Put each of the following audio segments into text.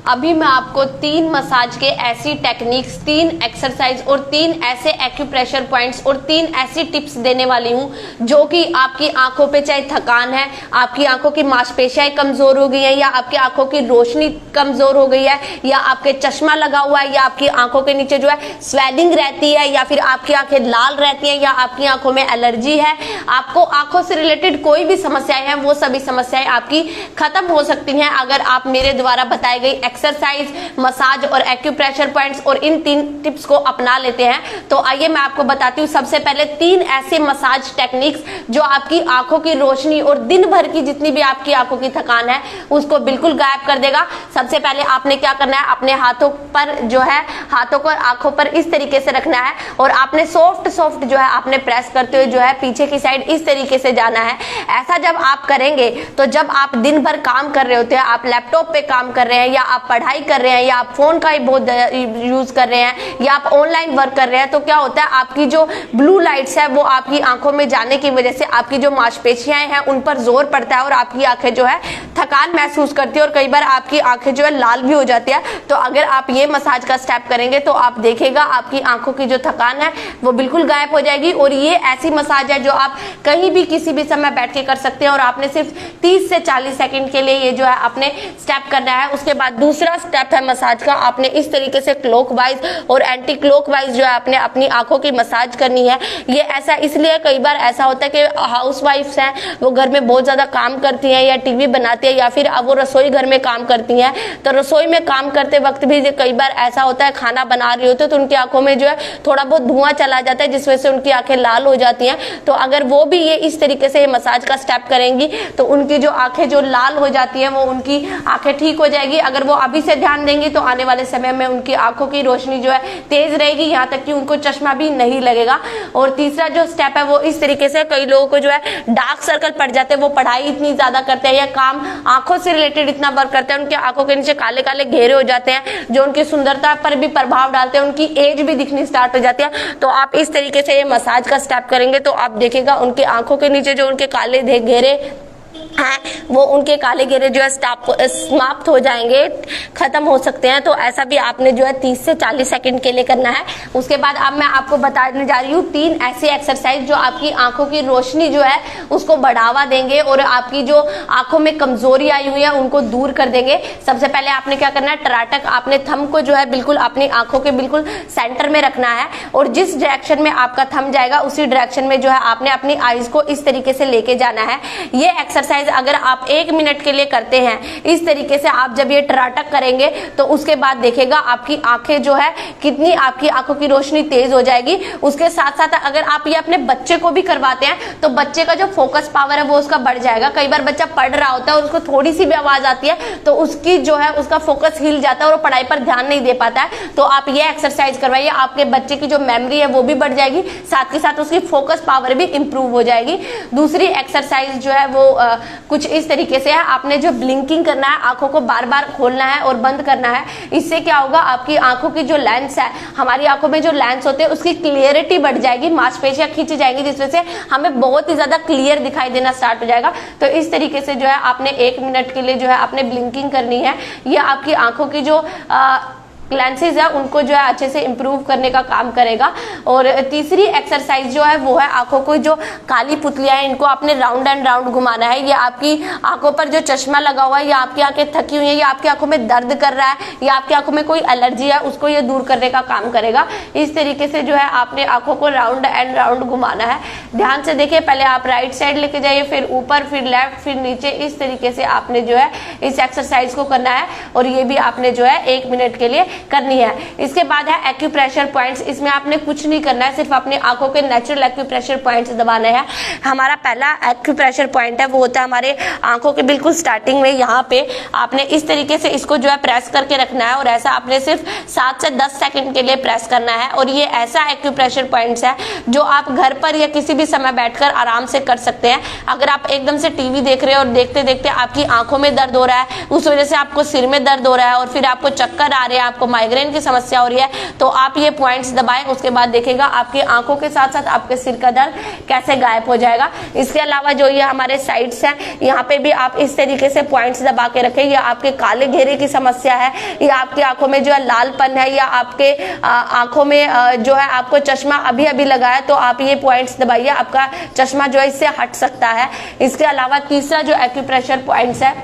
अभी मैं आपको 3 मसाज के ऐसी टेक्निक्स, 3 एक्सरसाइज और 3 ऐसे एक्यूप्रेशर पॉइंट्स और 3 ऐसी टिप्स देने वाली हूं जो कि आपकी आंखों पे चाहे थकान है, आपकी आंखों की मांसपेशियां कमजोर हो गई है, या आपकी आंखों की रोशनी कमजोर हो गई है, या आपके चश्मा लगा हुआ है, या आपकी आंखों के नीचे जो है स्वेलिंग रहती है, या फिर आपकी आंखें लाल रहती हैं, या आपकी आंखों में एलर्जी है, आपको आंखों से रिलेटेड कोई भी समस्याएं हैं, वो सभी समस्याएं आपकी खत्म हो सकती हैं अगर आप मेरे द्वारा बताई गई एक्सरसाइज, मसाज और एक्यूप्रेशर पॉइंट्स और इन 3 टिप्स को अपना लेते हैं। तो आइए मैं आपको बताती हूँ सबसे पहले 3 ऐसे मसाज टेक्निक्स जो आपकी आंखों की रोशनी और दिन भर की जितनी भी आपकी आंखों की थकान है उसको बिल्कुल गायब कर देगा। सबसे पहले आपने क्या करना है, अपने हाथों पर जो है, हाथों को आंखों पर इस तरीके से रखना है और आपने सॉफ्ट सॉफ्ट जो है आपने प्रेस करते हुए जो है पीछे की साइड इस तरीके से जाना है। ऐसा जब आप करेंगे तो जब आप दिन भर काम कर रहे होते हैं, आप लैपटॉप पे काम कर रहे हैं, या आप पढ़ाई कर रहे हैं, या आप फोन का ही बहुत यूज कर रहे हैं, या आप ऑनलाइन वर्क कर रहे हैं, तो क्या होता है आपकी जो ब्लू लाइट्स है वो आपकी आंखों में जाने की वजह से आपकी जो मांसपेशियां हैं उन पर जोर पड़ता है और आपकी आंखें जो है थकान महसूस करती है और कई बार आपकी आंखें जो है लाल भी हो जाती है। तो अगर आप ये मसाज का स्टेप करेंगे तो आप देखेगा आपकी आंखों की जो थकान है वो बिल्कुल गायब हो जाएगी। और ये ऐसी मसाज है जो आप कहीं भी किसी भी समय बैठ के कर सकते हैं और आपने सिर्फ 30 से 40 सेकंड के लिए ये जो है आपने स्टेप करना है। उसके बाद दूसरा स्टेप है मसाज का, आपने इस तरीके से क्लॉकवाइज और एंटी क्लॉकवाइज जो है आपने अपनी आंखों की मसाज करनी है। ये ऐसा इसलिए, कई बार ऐसा होता है कि हाउसवाइफ्स हैं वो घर में बहुत ज्यादा काम करती हैं या टीवी बनाती है या फिर अब वो रसोई घर में काम करती हैं, तो रसोई में काम करते वक्त भी कई बार ऐसा होता है खाना बना रही होती है तो उनकी आंखों में जो है थोड़ा बहुत धुआं चला जाता है जिस वजह से उनकी आंखें लाल हो जाती हैं। तो अगर वो भी ये इस तरीके से मसाज का स्टेप करेंगी तो उनकी जो आंखें जो लाल हो जाती हैं वो उनकी आंखें ठीक हो जाएगी। अगर वो अभी से ध्यान देंगी तो आने वाले समय में उनकी आंखों की रोशनी जो है तेज रहेगी, यहाँ तक कि उनको चश्मा भी नहीं लगेगा। और तीसरा जो स्टेप है वो इस तरीके से, कई लोगों को जो है डार्क सर्कल पड़ जाते हैं, वो पढ़ाई इतनी ज्यादा करते हैं या काम आंखों से रिलेटेड इतना वर्क करते हैं, उनकी आंखों के नीचे काले काले घेरे हो जाते हैं जो उनकी सुंदरता पर भी प्रभाव डालते हैं, उनकी एज भी दिखनी स्टार्ट हो जाती है। तो आप इस तरीके से ये मसाज का स्टेप करेंगे तो आप देखेगा उनकी आंखों के नीचे जो उनके काले घेरे हैं वो उनके काले घेरे जो है समाप्त हो जाएंगे, खत्म हो सकते हैं। तो ऐसा भी आपने जो है 30 से 40 सेकंड के लिए करना है। उसके बाद अब मैं आपको बताने जा रही हूँ 3 ऐसे एक्सरसाइज जो आपकी आंखों की रोशनी जो है उसको बढ़ावा देंगे और आपकी जो आंखों में कमजोरी आई हुई है उनको दूर कर देंगे। सबसे पहले आपने क्या करना है, टराटक आपने थंब को जो है बिल्कुल अपनी आंखों के बिल्कुल सेंटर में रखना है और जिस डायरेक्शन में आपका थंब जाएगा उसी डायरेक्शन में जो है आपने अपनी आईज को इस तरीके से लेके जाना है। ये एक्सरसाइज अगर आप 1 मिनट के लिए करते हैं इस तरीके से, आप जब ये टराटक करेंगे तो उसके बाद देखेगा आपकी आंखें जो है कितनी, आपकी आंखों की रोशनी तेज हो जाएगी। उसके साथ साथ अगर आप ये अपने बच्चे को भी करवाते हैं तो बच्चे का जो फोकस पावर है वो उसका बढ़ जाएगा। कई बार बच्चा पढ़ रहा होता है और उसको थोड़ी सी भी आवाज आती है तो उसकी जो है उसका फोकस हिल जाता है और पढ़ाई पर ध्यान नहीं दे पाता है। तो आप ये एक्सरसाइज करवाइए, आपके बच्चे की जो मेमोरी है वो भी बढ़ जाएगी, साथ के साथ उसकी फोकस पावर भी इंप्रूव हो जाएगी। दूसरी एक्सरसाइज जो है वो कुछ इस तरीके से है, आपने जो ब्लिंकिंग करना है, आंखों को बार बार खोलना है और बंद करना है। इससे क्या होगा, आपकी आंखों की जो लेंस है, हमारी आंखों में जो लेंस होते हैं उसकी क्लियरिटी बढ़ जाएगी, मांसपेशियां खींची जाएंगी जिस वजह से हमें बहुत ही ज्यादा क्लियर दिखाई देना स्टार्ट हो जाएगा। तो इस तरीके से जो है आपने 1 मिनट के लिए जो है आपने ब्लिंकिंग करनी है। ये आपकी आंखों की जो लेंसेज है उनको जो है अच्छे से इंप्रूव करने का काम करेगा। और तीसरी एक्सरसाइज जो है वो है, आंखों को जो काली पुतलियां हैं इनको आपने राउंड एंड राउंड घुमाना है। ये आपकी आंखों पर जो चश्मा लगा हुआ है या आपकी आंखें थकी हुई है या आपकी आंखों में दर्द कर रहा है या आपकी आंखों में कोई एलर्जी है उसको ये दूर करने का काम करेगा। इस तरीके से जो है आपने आंखों को राउंड एंड राउंड घुमाना है। ध्यान से देखिए, पहले आप राइट साइड लेके जाइए, फिर ऊपर, फिर लेफ्ट, फिर नीचे। इस तरीके से आपने जो है इस एक्सरसाइज को करना है और ये भी आपने जो है 1 मिनट के लिए करनी है। इसके बाद है एक्यूप्रेशर पॉइंट्स। इसमें आपने कुछ नहीं करना है, सिर्फ अपनी आंखों के नेचुरल एक्यूप्रेशर पॉइंट्स दबाने हैं। हमारा पहला एक्यूप्रेशर पॉइंट है वो होता है हमारे आंखों के बिल्कुल स्टार्टिंग में, यहाँ पे आपने इस तरीके से इसको जो है प्रेस करके रखना है और ऐसा आपने सिर्फ 7 से 10 सेकंड के लिए प्रेस करना है। और ये ऐसा एक्यूप्रेशर पॉइंट्स है जो आप घर पर या किसी भी समय बैठकर आराम से कर सकते हैं। अगर आप एकदम से टीवी देख रहे हैं और देखते देखते आपकी आंखों में दर्द हो रहा है, उस वजह से आपको सिर में दर्द हो रहा है और फिर आपको चक्कर आ रहे हैं, आपको माइग्रेन की समस्या हो रही है तो आप ये पॉइंट्स दबाएं, उसके बाद देखिएगा आपकी आंखों के साथ साथ आपके सिर का दर्द कैसे गायब हो जाएगा। इसके अलावा जो ये हमारे साइड्स हैं यहाँ पे भी आप इस तरीके से पॉइंट्स दबा के रखें। या आपके काले घेरे की समस्या है, या आपकी आंखों में जो है लालपन है, या आपके आंखों में जो है आपको चश्मा अभी अभी लगा है तो आप ये पॉइंट्स दबाइए, आपका चश्मा जो है इससे हट सकता है। इसके अलावा तीसरा जो एक्यूप्रेशर पॉइंट्स है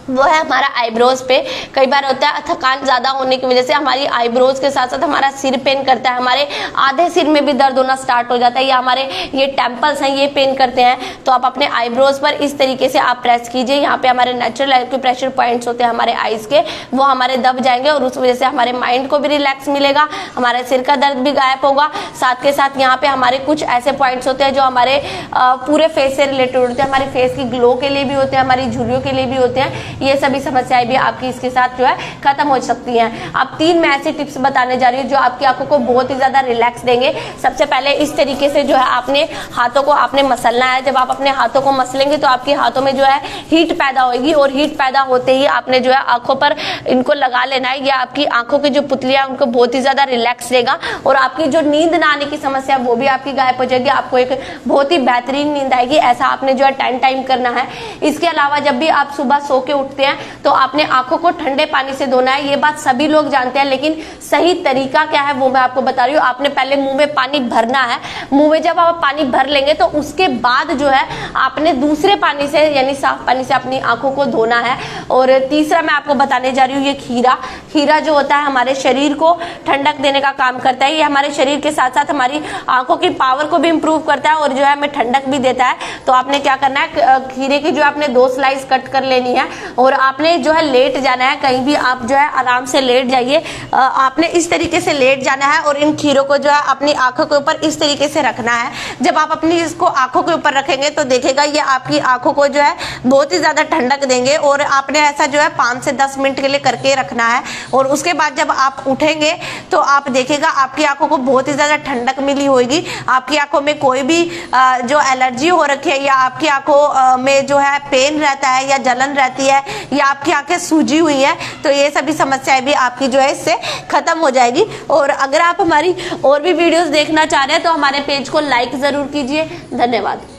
वो है हमारा आईब्रोज पे। कई बार होता है थकान ज्यादा होने की वजह से हमारी आईब्रोज के साथ साथ हमारा सिर पेन करता है, हमारे आधे सिर में भी दर्द होना स्टार्ट हो जाता है, या हमारे ये टेम्पल्स हैं ये पेन करते हैं। तो आप अपने आईब्रोज पर इस तरीके से आप प्रेस कीजिए। यहाँ पे हमारे नेचुरल एक्यूप्रेशर पॉइंट्स होते हैं हमारे आईज के, वो हमारे दब जाएंगे और उस वजह से हमारे माइंड को भी रिलैक्स मिलेगा, हमारे सिर का दर्द भी गायब होगा। साथ के साथ यहाँ पे हमारे कुछ ऐसे पॉइंट्स होते हैं जो हमारे पूरे फेस से रिलेटेड होते हैं, हमारे फेस की ग्लो के लिए भी होते हैं, हमारी झुर्रियों के लिए भी होते हैं। ये सभी समस्याएं भी आपकी इसके साथ जो है खत्म हो सकती हैं। अब 3 मैं ऐसी टिप्स बताने जा रही हूँ जो आपकी आंखों को बहुत ही ज्यादा रिलैक्स देंगे। सबसे पहले इस तरीके से जो है आपने हाथों को आपने मसलना है। जब आप अपने हाथों को मसलेंगे तो आपके हाथों में जो है हीट पैदा होगी, और हीट पैदा होते ही आपने जो है आंखों पर इनको लगा लेना है। यह आपकी आंखों की जो पुतलियां उनको बहुत ही ज्यादा रिलैक्स देगा, और आपकी जो नींद ना आने की समस्या वो भी आपकी गायब हो जाएगी। आपको एक बहुत ही बेहतरीन नींद आएगी। ऐसा आपने जो है 10 टाइम करना है। इसके अलावा जब भी आप सुबह सो के उठते हैं तो आपने आंखों को ठंडे पानी से धोना है। ये बात सभी लोग जानते हैं, लेकिन सही तरीका क्या है वो मैं आपको बता रही हूँ। आपने पहले मुंह में पानी भरना है। मुंह में जब आप पानी भर लेंगे तो उसके बाद जो है आपने दूसरे पानी से यानी साफ पानी से अपनी आंखों को धोना है। और तीसरा मैं आपको बताने जा रही हूँ ये खीरा जो होता है हमारे शरीर को ठंडक देने का काम करता है। ये हमारे शरीर के साथ साथ हमारी आंखों की पावर को भी इंप्रूव करता है और जो है हमें ठंडक भी देता है। तो आपने क्या करना है, खीरे की जो आपने 2 स्लाइस कट कर लेनी है और आपने जो है लेट जाना है। कहीं भी आप जो है आराम से लेट जाइए। आपने इस तरीके से लेट जाना है और इन खीरों को जो है अपनी आंखों के ऊपर इस तरीके से रखना है। जब आप अपनी इसको आंखों के ऊपर रखेंगे तो देखेगा ये आपकी आंखों को जो है बहुत ही ज्यादा ठंडक देंगे। और आपने ऐसा जो है 5 से 10 मिनट के लिए करके रखना है। और उसके बाद जब आप उठेंगे तो आप देखेगा आपकी आंखों को बहुत ही ज्यादा ठंडक मिली होगी। आपकी आंखों में कोई भी जो एलर्जी हो रखी है, या आपकी आंखों में जो है पेन रहता है, या जलन रहती है, या आपकी आंखें सूजी हुई है, तो ये सभी समस्याएं भी आपकी जो है इससे खत्म हो जाएगी। और अगर आप हमारी और भी वीडियोस देखना चाह रहे हैं तो हमारे पेज को लाइक जरूर कीजिए। धन्यवाद।